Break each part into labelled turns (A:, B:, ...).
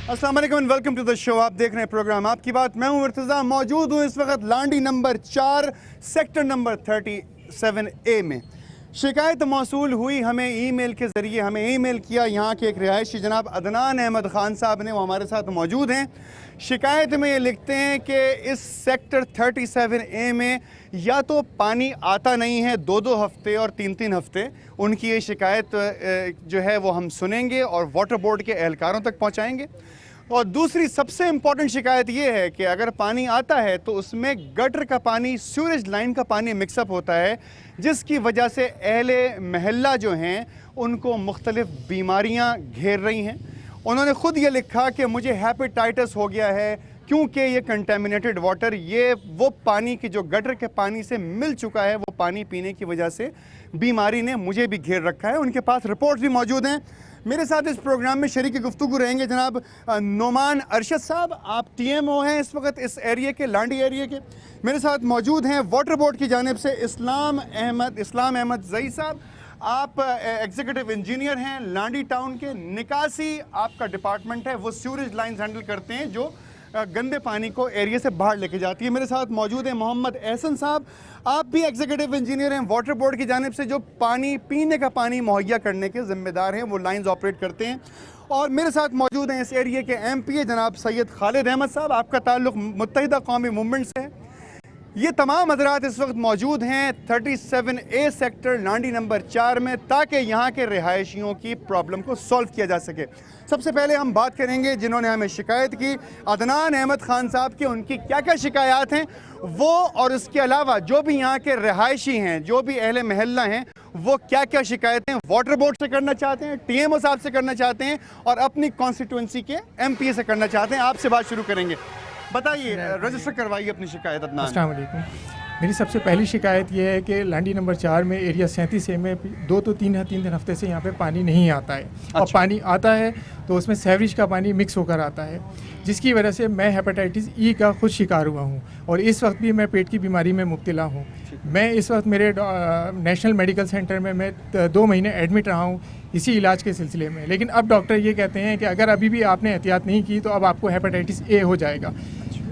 A: अस्सलाम वालेकुम and welcome to the show. आप देख रहे हैं प्रोग्राम आपकी बात। मैं हूं मुर्तज़ा, मौजूद हूं इस वक्त लांडी नंबर 4 सेक्टर नंबर 37A में। शिकायत मौसूल हुई हमें ईमेल के ज़रिए, हमें ईमेल किया यहाँ के एक रिहायशी जनाब अदनान अहमद ख़ान साहब ने, वो हमारे साथ मौजूद हैं। शिकायत में ये लिखते हैं कि इस सेक्टर 37A में या तो पानी आता नहीं है 2-2 हफ्ते और 3-3 हफ्ते। उनकी ये शिकायत जो है वो हम सुनेंगे और वाटर बोर्ड के एहलकारों तक पहुँचाएँगे। और दूसरी सबसे इम्पॉर्टेंट शिकायत ये है कि अगर पानी आता है तो उसमें गटर का पानी, सीवरेज लाइन का पानी मिक्सअप होता है, जिसकी वजह से अहले महल्ला जो हैं उनको मुख्तलिफ बीमारियां घेर रही हैं। उन्होंने ख़ुद ये लिखा कि मुझे हेपेटाइटिस हो गया है क्योंकि ये कंटेमिनेटेड वाटर, ये वो पानी की जो गटर के पानी से मिल चुका है, वो पानी पीने की वजह से बीमारी ने मुझे भी घेर रखा है। उनके पास रिपोर्ट भी मौजूद हैं। मेरे साथ इस प्रोग्राम में शरीक गुफ्तगू रहेंगे जनाब नोमान अरशद साहब। आप TMO हैं इस वक्त इस एरिया के, लांडी एरिया के। मेरे साथ मौजूद हैं वाटर बोर्ड की जानिब से इस्लाम अहमद जई साहब। आप एग्जीक्यूटिव इंजीनियर हैं लांडी टाउन के। निकासी आपका डिपार्टमेंट है, वो सीवरेज लाइन्स हैंडल करते हैं जो गंदे पानी को एरिया से बाहर लेके जाती है। मेरे साथ मौजूद हैं मोहम्मद एहसन साहब। आप भी एग्जीक्यूटिव इंजीनियर हैं वाटर बोर्ड की जानिब से, जो पानी, पीने का पानी मुहैया करने के ज़िम्मेदार हैं, वो लाइंस ऑपरेट करते हैं। और मेरे साथ मौजूद हैं इस एरिया के MPA जनाब सैयद खालिद अहमद साहब। आपका ताल्लुक़ मुत्तहिदा कौमी मूवमेंट से है। ये तमाम हज़रात इस वक्त मौजूद हैं 37A सेक्टर लांडी नंबर 4 में, ताकि यहाँ के रिहायशियों की प्रॉब्लम को सॉल्व किया जा सके। सबसे पहले हम बात करेंगे जिन्होंने हमें शिकायत की, अदनान अहमद ख़ान साहब की। उनकी क्या क्या शिकायत हैं वो, और इसके अलावा जो भी यहाँ के रिहायशी हैं, जो भी अहले महल्ला हैं, वो क्या क्या शिकायतें वाटर बोर्ड से करना चाहते हैं, TMO साहब से करना चाहते हैं, और अपनी कॉन्स्टिट्यूंसी के MPA से करना चाहते हैं। आपसे बात शुरू करेंगे। बताइए, रजिस्टर करवाइए अपनी शिकायत अदनान।
B: अस्सलाम वालेकुम। मेरी सबसे पहली शिकायत ये है कि लांडी नंबर 4 में एरिया 37A में 2 तो 3 हफ्ते से यहाँ पे पानी नहीं आता है। अच्छा। और पानी आता है तो उसमें सीवरेज का पानी मिक्स होकर आता है, जिसकी वजह से मैं हेपेटाइटिस E का खुद शिकार हुआ हूँ और इस वक्त भी मैं पेट की बीमारी में मुब्तला हूँ। मैं इस वक्त मेरे नेशनल मेडिकल सेंटर में मैं 2 महीने एडमिट रहा हूँ इसी इलाज के सिलसिले में। लेकिन अब डॉक्टर ये कहते हैं कि अगर अभी भी आपने एहतियात नहीं की तो अब आपको हेपेटाइटिस A हो जाएगा।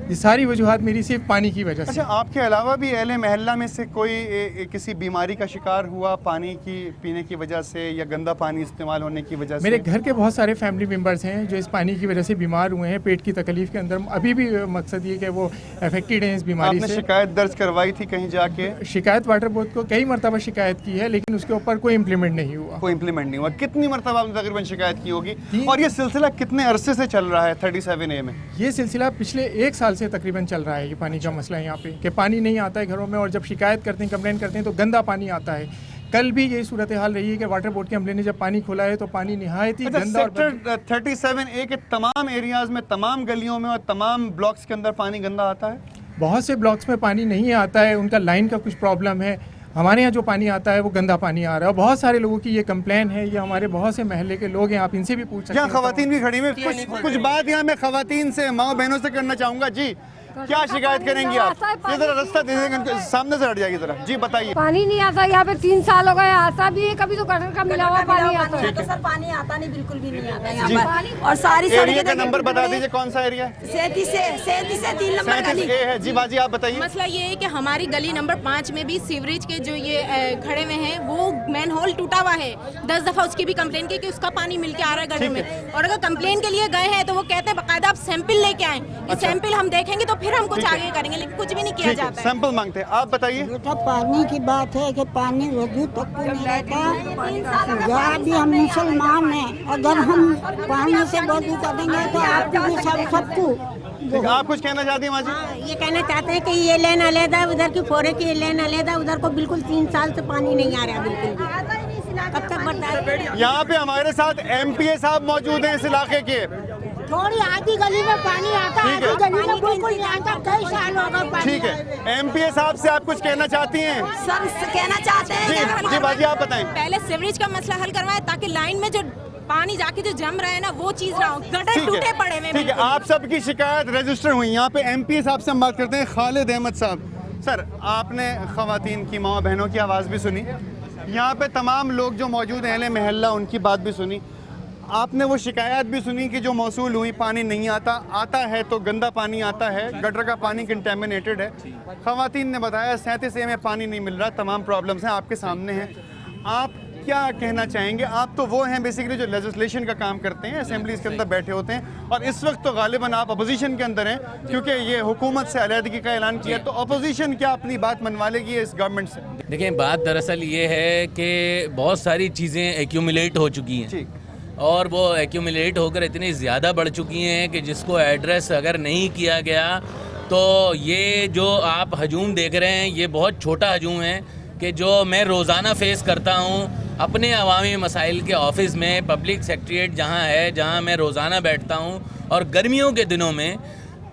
B: ये सारी वजूहात मेरी सिर्फ पानी की वजह से।
A: अच्छा, आपके अलावा भी अहले महल्ला में से कोई किसी बीमारी का शिकार हुआ पानी की पीने की वजह से या गंदा पानी इस्तेमाल होने की वजह से?
B: मेरे घर के बहुत सारे फैमिली मेम्बर्स हैं जो इस पानी की वजह से बीमार हुए हैं, पेट की तकलीफ के अंदर। अभी भी मकसद ये कि वो अफेक्टेड हैं इस बीमारी से।
A: शिकायत दर्ज करवाई थी कहीं जाके?
B: शिकायत वाटर बोर्ड को कई मरतबा शिकायत की है, लेकिन उसके ऊपर कोई इम्प्लीमेंट नहीं हुआ।
A: कोई इम्प्लीमेंट नहीं हुआ। कितनी मरतबा आपने तकरीबन शिकायत की होगी? और ये सिलसिला कितने अरसे से चल रहा है 37A में?
B: ये सिलसिला पिछले 1 साल से तकरीबन चल रहा है। ये पानी का मसला है यहाँ पे कि पानी नहीं आता है घरों में, और जब शिकायत करते हैं, कंप्लेंट करते हैं तो गंदा पानी आता है। कल भी यही सूरत हाल रही है कि वाटर बोर्ड के अमले ने जब पानी खोला है तो पानी निहायत ही गंदा।
A: सेक्टर 37A के तमाम एरियाज में, तमाम गलियों में और तमाम ब्लॉक्स के अंदर पानी गंदा आता है?
B: बहुत से ब्लॉक्स में पानी नहीं आता है, उनका लाइन का कुछ प्रॉब्लम है। हमारे यहाँ जो पानी आता है वो गंदा पानी आ रहा है। बहुत सारे लोगों की ये कंप्लेन है, ये हमारे बहुत से महल्ले के लोग हैं, आप इनसे भी पूछ सकते हैं।
A: खवातीन भी खड़ी में कुछ बात यहाँ मैं खवातीन से, माँ बहनों से करना चाहूँगा। जी, क्या शिकायत करेंगी आप? ये जरा रास्ता दे देंगे, सामने से हट जाएगी जरा। जी बताइए।
C: पानी नहीं आता यहाँ पे 3 साल हो गए। आता भी है, कभी तो गटर का मिला हुआ पानी आता है।
D: तो सर पानी आता नहीं, बिल्कुल भी नहीं आता यहाँ पर। और सारी
A: एरिया का नंबर बता दीजिए, कौन सा एरिया?
D: 37 से 3 नंबर गली
A: है। जी बाजी आप बताइए।
E: मसला ये है कि हमारी गली नंबर 5 में भी सीवरेज के जो ये खड़े हुए हैं, वो मैन होल टूटा हुआ है। 10 दफा उसकी भी कंप्लेन की कि उसका पानी मिल के आ रहा है गटर में, और अगर कंप्लेन के लिए गए हैं तो वो कहते हैं बाकायदा आप सैंपल लेके आए, सैंपल हम देखेंगे तो फिर हम कुछ आगे करेंगे, लेकिन कुछ भी नहीं किया जाता है।
A: सैंपल मांगते हैं। आप बताइए।
F: बेटा पानी की बात है कि पानी वजू तक को नहीं रहता। जहाँ भी हम मुसलमान हैं, अगर हम पानी से वजू करेंगे तो आपको सबको।
A: आप कुछ कहना चाहती हैं माँ जी?
G: ये कहना चाहते हैं कि ये लेन अलहदा, उधर की फोरे की ये लेन अलहदा, उधर को बिल्कुल 3 साल से पानी नहीं आ रहा बिल्कुल भी। कब तक बर्दाश्त?
A: यहाँ पे हमारे साथ MPA साहब मौजूद हैं इस इलाके के।
F: थोड़ी आधी गली में पानी आता है, आधी गली में बिल्कुल नहीं आता। कई साल हो गए पानी।
A: ठीक है, MPA साहब से आप कुछ कहना चाहती हैं?
D: सर कहना चाहते हैं।
A: जी बाजी आप बताएं।
E: पहले सीवरेज का मसला हल करवाए ताकि लाइन में जो पानी जाके जो जम रहा है ना, वो चीज ना हो। गटर टूटे पड़े हुए।
A: ठीक है, आप सबकी शिकायत रजिस्टर हुई। यहाँ पे MPA साहब से हम बात करते हैं, खालिद अहमद साहब। सर, आपने खवातीन की, माँ बहनों की आवाज़ भी सुनी, यहाँ पे तमाम लोग जो मौजूद हैं अहले महल्ला, उनकी बात भी सुनी। आपने वो शिकायत भी सुनी कि जो मौसूल हुई पानी नहीं आता है तो गंदा पानी आता है, गटर का पानी कंटेमिनेटेड है। ख़वातीन ने बताया 37A में पानी नहीं मिल रहा, तमाम प्रॉब्लम्स हैं आपके सामने हैं। आप क्या कहना चाहेंगे? आप तो वो हैं बेसिकली जो लेजिस्लेशन का काम करते हैं, असेंबलीज के अंदर बैठे होते हैं, और इस वक्त तो गालिबन आप अपोजिशन के अंदर हैं क्योंकि ये हुकूमत से अलहदगी का ऐलान किया, तो अपोजिशन क्या अपनी बात मनवा लेगी इस गवर्नमेंट से?
H: देखिए, बात दरअसल ये है कि बहुत सारी चीज़ें एक्यूमुलेट हो चुकी हैं और वो एक्यूमुलेट होकर इतनी ज़्यादा बढ़ चुकी हैं कि जिसको एड्रेस अगर नहीं किया गया तो ये जो आप हजूम देख रहे हैं ये बहुत छोटा हजूम है कि जो मैं रोज़ाना फेस करता हूँ अपने अवामी मसाइल के ऑफिस में, पब्लिक सेक्रेटरीट जहाँ है, जहाँ मैं रोज़ाना बैठता हूँ, और गर्मियों के दिनों में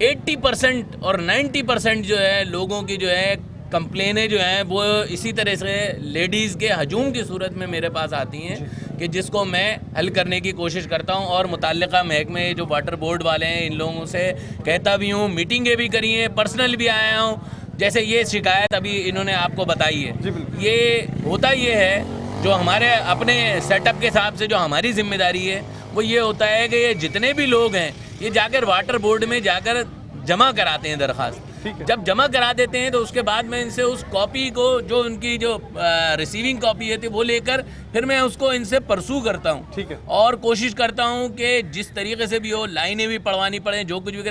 H: 80% और 90% जो है लोगों की जो है कंप्लेनें जो हैं वो इसी तरह से लेडीज़ के हजूम की सूरत में मेरे पास आती हैं कि जिसको मैं हल करने की कोशिश करता हूं, और मुतल्लिका महकमे जो वाटर बोर्ड वाले हैं इन लोगों से कहता भी हूं, मीटिंगें भी करी हैं, पर्सनल भी आया हूं। जैसे ये शिकायत अभी इन्होंने आपको बताई है, ये होता ये है जो हमारे अपने सेटअप के हिसाब से जो हमारी जिम्मेदारी है वो ये होता है कि ये जितने भी लोग हैं ये जाकर वाटर बोर्ड में जाकर जमा कराते हैं दरख्वास्त। जब जमा करा देते हैं तो उसके बाद मैं इनसे उस कॉपी को, जो उनकी जो रिसीविंग कॉपी है वो लेकर फिर मैं उसको इनसे परसू करता हूँ और कोशिश करता हूँ कि जिस तरीके से भी हो, लाइनें भी पढ़वानी पड़े, जो कुछ भी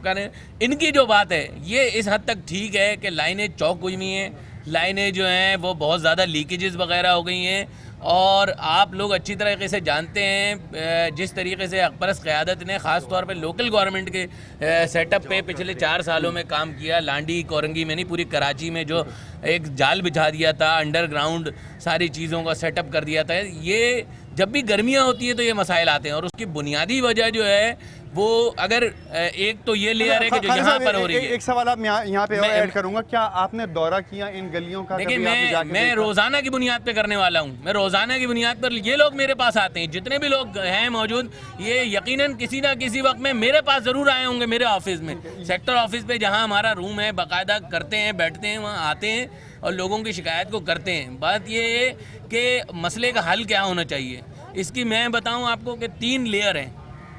H: करें। इनकी जो बात है ये इस हद तक ठीक है कि लाइनें चौक हुई हुई हैं, लाइनें जो हैं वो बहुत ज़्यादा लीकेजेस वगैरह हो गई हैं, और आप लोग अच्छी तरीके से जानते हैं जिस तरीके से अकबरस क़यादत ने ख़ास तौर पे लोकल गवर्नमेंट के सेटअप पे पिछले 4 सालों में काम किया। लांडी कोरंगी में नहीं, पूरी कराची में जो एक जाल बिछा दिया था, अंडरग्राउंड सारी चीज़ों का सेटअप कर दिया था। ये जब भी गर्मियाँ होती हैं तो ये मसाइल आते हैं, और उसकी बुनियादी वजह जो है वो अगर एक तो ये लेयर है कि जो यहाँ पर हो रही है।
A: एक सवाल आप यहाँ पे ऐड करूँगा, क्या आपने दौरा किया इन गलियों का?
H: देखिए, मैं रोज़ाना की बुनियाद पे करने वाला हूँ। मैं रोज़ाना की बुनियाद पर ये लोग मेरे पास आते हैं, जितने भी लोग हैं मौजूद, ये यकीनन किसी ना किसी वक्त में मेरे पास ज़रूर आए होंगे। मेरे ऑफिस में, सेक्टर ऑफिस पे जहाँ हमारा रूम है, बाकायदा करते हैं, बैठते हैं, वहाँ आते हैं और लोगों की शिकायत को करते हैं। बात ये है कि मसले का हल क्या होना चाहिए, इसकी मैं बताऊँ आपको कि 3 लेयर हैं।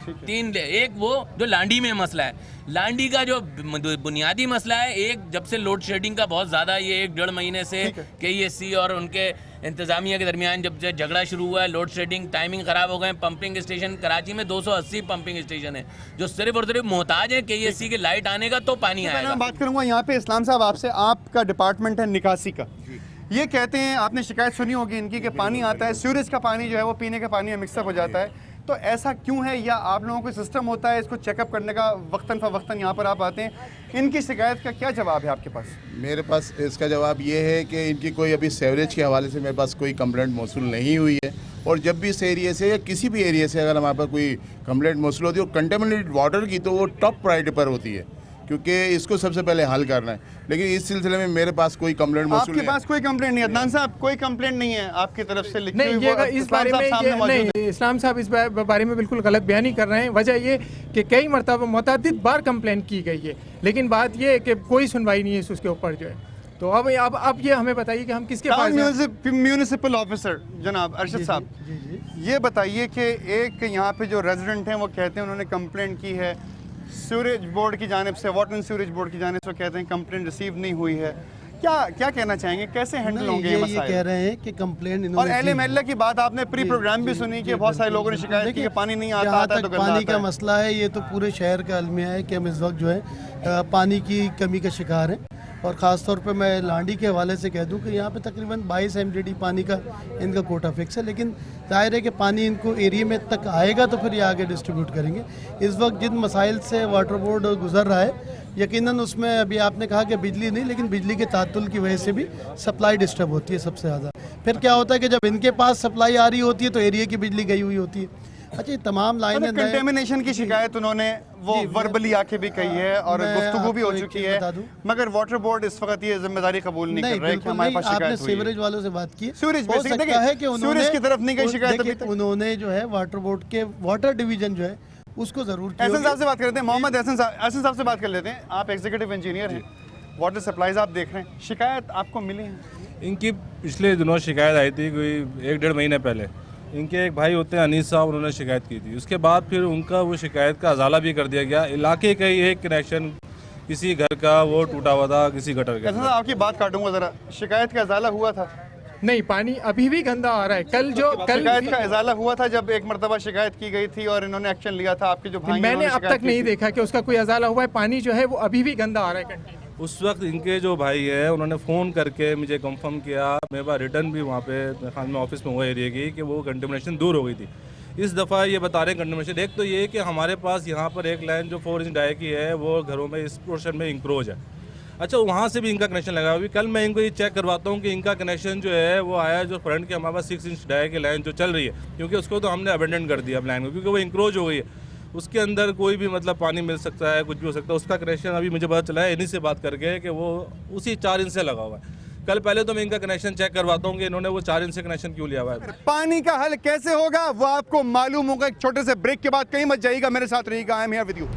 H: एक वो जो लांडी में मसला है, लांडी का जो बुनियादी मसला है, एक जब से लोड शेडिंग का बहुत ज़्यादा ये 1-1.5 महीने से KESC और उनके इंतज़ामिया के दरमियान जब से झगड़ा शुरू हुआ है, लोड शेडिंग, टाइमिंग ख़राब हो गए। पंपिंग स्टेशन कराची में 280 पंपिंग स्टेशन है जो सिर्फ और सिर्फ मोहताज है KESC के लाइट आने का तो पानी आएगा।
A: मैं बात करूँगा यहाँ पे इस्लाम साहब आपसे, आपका डिपार्टमेंट है निकासी का, ये कहते हैं, आपने शिकायत सुनी होगी इनकी कि पानी आता है, सीवरेज का पानी जो है वो पीने के पानी में मिक्सअप हो जाता है, तो ऐसा क्यों है? या आप लोगों को सिस्टम होता है इसको चेकअप करने का, वक्तन फ़वक्तन यहाँ पर आप आते हैं? इनकी शिकायत का क्या जवाब है आपके पास?
I: मेरे पास इसका जवाब ये है कि इनकी कोई अभी सीवरेज के हवाले से मेरे पास कोई कंप्लेंट मौसूल नहीं हुई है, और जब भी इस एरिया से या किसी भी एरिया से अगर हमारे पास कोई कंप्लेंट मौसूल होती है और कंटेमिनेटेड वाटर की, तो वो टॉप प्रायोरिटी पर होती है क्योंकि इसको सबसे पहले हल करना है। लेकिन इस सिलसिले में मेरे पास कोई कंप्लेंट मौसूल
A: आपके पास कोई कंप्लेंट नहीं है? अदनान साहब, कोई कंप्लेंट नहीं है आपकी तरफ से लिखी हुई?
B: नहीं, इस बारे में नहीं, इस्लाम साहब इस बारे में बिल्कुल गलत बयानी कर रहे हैं। वजह ये कि कई मरतबा मुतअद्दिद बार कंप्लेन की गई है, लेकिन बात ये है कि कोई सुनवाई नहीं है उसके ऊपर जो है। तो अब ये हमें बताइए कि हम किसके पास?
A: म्यूनिसिपल ऑफिसर जनाब अरशद साहब, ये बताइए कि एक यहाँ पे जो रेजिडेंट हैं वो कहते हैं उन्होंने कंप्लेंट की है सीवरेज बोर्ड की जानिब से, वाटर एंड सीवरेज बोर्ड की जानिब से, कहते हैं कंप्लेंट रिसीव नहीं हुई है। क्या कहना चाहेंगे, कैसे हैंडल होंगे ये मसाइल?
J: ये कह रहे हैं कि कंप्लेंट
A: और LMLA की बात आपने प्री प्रोग्राम भी सुनी कि बहुत सारे लोगों ने शिकायत की कि पानी नहीं आता है, तो
J: पानी का मसला है, ये तो पूरे शहर का अलमिया है कि हम इस वक्त जो है पानी की कमी का शिकार हैं। और ख़ास तौर पे मैं लांडी के हवाले से कह दूं कि यहाँ पे तकरीबन 22 MDD पानी का इनका कोटा फिक्स है, लेकिन जाहिर है कि पानी इनको एरिया में तक आएगा तो फिर ये आगे डिस्ट्रीब्यूट करेंगे। इस वक्त जिन मसाइल से वाटर बोर्ड गुजर रहा है, यकीनन उसमें अभी आपने कहा कि बिजली नहीं, लेकिन बिजली के तातुल की वजह से भी सप्लाई डिस्टर्ब होती है सबसे ज़्यादा। फिर क्या होता है कि जब इनके पास सप्लाई आ रही होती है तो एरिया की बिजली गई हुई होती है। अच्छा, ये तमाम लाइनें
A: कंटेमिनेशन की शिकायत उन्होंने वो वर्बली आके भी कही है और गुफ्तगू भी हो चुकी है, मगर वाटर बोर्ड इस वक्त ये जिम्मेदारी कबूल नहीं कर रहा है कि हमारे पास शिकायत हुई है।
J: आपने सीवरेज वालों से बात की,
A: सीवरेज
J: हो सकता है कि
A: सीवरेज की तरफ नहीं गई शिकायत अभी तक।
J: उन्होंने जो है वाटर बोर्ड के वाटर डिवीजन जो है उसको जरूर किया।
A: एहसन साहब से बात कर लेते हैं, मोहम्मद एहसन साहब से बात कर लेते हैं। आप एग्जीक्यूटिव इंजीनियर हैं, वाटर सप्लाईज आप देख रहे हैं, शिकायत आपको मिली है?
K: इनकी पिछले दिनों शिकायत आई थी कोई 1-1.5 महीने पहले, इनके एक भाई होते हैं अनीस साहब, उन्होंने शिकायत की थी। उसके बाद फिर उनका वो शिकायत का अजाला भी कर दिया गया। इलाके का ही एक कनेक्शन किसी घर का वो टूटा हुआ था किसी गटर के।
A: आपकी बात काटूंगा ज़रा, शिकायत का इजाला हुआ था?
B: नहीं, पानी अभी भी गंदा आ रहा है। कल
A: शिकायत का इजाला हुआ था जब एक मरतबा शिकायत की गई थी और इन्होंने एक्शन लिया था। आपके जो भाई,
B: मैंने अब तक नहीं देखा कि उसका कोई इजाला हुआ है। पानी जो है वो अभी भी गंदा आ रहा है कंटिन्यू।
K: उस वक्त इनके जो भाई है उन्होंने फ़ोन करके मुझे कंफर्म किया, मेरे पास रिटर्न भी वहाँ पे खान में ऑफिस में हुआ एरिया की, कि वो कंटेमिनेशन दूर हो गई थी। इस दफ़ा ये बता रहे हैं कंटेमिनेशन। एक तो ये कि हमारे पास यहाँ पर एक लाइन जो 4 इंच डाई की है वो घरों में इस पोर्शन में इंक्रोच है। अच्छा, वहाँ से भी इनका कनेक्शन लगा हुआ। अभी कल मैं इनको ये चेक करवाता हूँ कि इनका कनेक्शन जो है वो आया जो फ्रंट के हमारे पास 6 इंच डाई की लाइन जो चल रही है, क्योंकि उसको तो हमने अबेंडन कर दिया लाइन को, क्योंकि वो इंक्रोच हो गई है। उसके अंदर कोई भी मतलब पानी मिल सकता है, कुछ भी हो सकता है। उसका कनेक्शन अभी मुझे पता चला है इन्हीं से बात करके कि वो उसी 4 इंच से लगा हुआ है। कल पहले तो मैं इनका कनेक्शन चेक करवाता हूँ कि इन्होंने वो 4 इंच से कनेक्शन क्यों लिया हुआ है।
A: पानी का हल कैसे होगा वो आपको मालूम होगा एक छोटे से ब्रेक के बाद। कहीं मत जाइएगा, मेरे साथ रहिएगा। I am here with you.